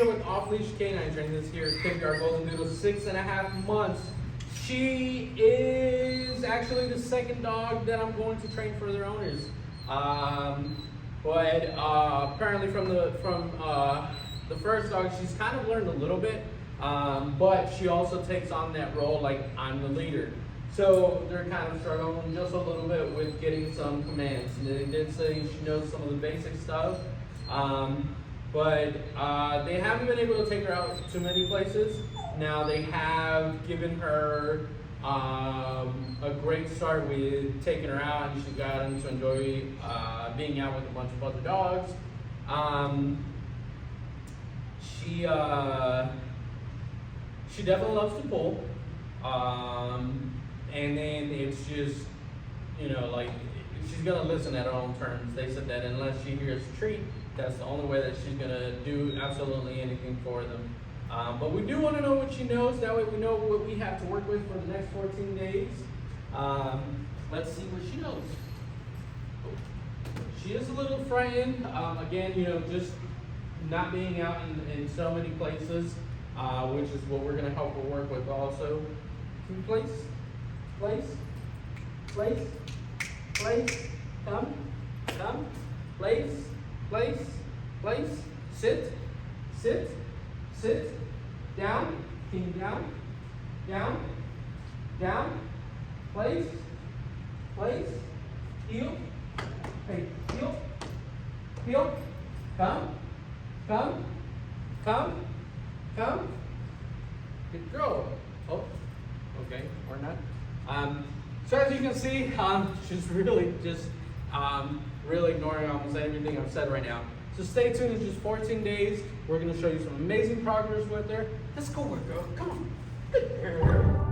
here with Off-Leash Canine Training. This here is Pippi, our golden doodle, 6.5 months. She is actually the second dog that I'm going to train for their owners. But apparently from the first dog, she's kind of learned a little bit, but she also takes on that role like I'm the leader. So they're kind of struggling just a little bit with getting some commands. And they did say she knows some of the basic stuff, but they haven't been able to take her out too many places. Now they have given her a great start with taking her out, and she's gotten to enjoy being out with a bunch of other dogs. She definitely loves to pull. And then it's just, you know, like, she's gonna listen at her own terms. They said that unless she hears a treat, that's the only way that she's gonna do absolutely anything for them. But we do want to know what she knows. That way we know what we have to work with for the next 14 days. Let's see what she knows. She is a little frightened. Again, you know, just not being out in so many places, which is what we're gonna help her work with also. Can you place? Place, place, place, come, place, place, place, sit, sit, sit, down, king down, down, down, place, place, heel, hey, heel, heel, come, come, come, come, good girl. Oh, okay, or not. So as you can see, she's really just really ignoring almost everything I've said right now. So stay tuned. In just 14 days, we're going to show you some amazing progress with her. Let's go, girl. Come on. Good girl.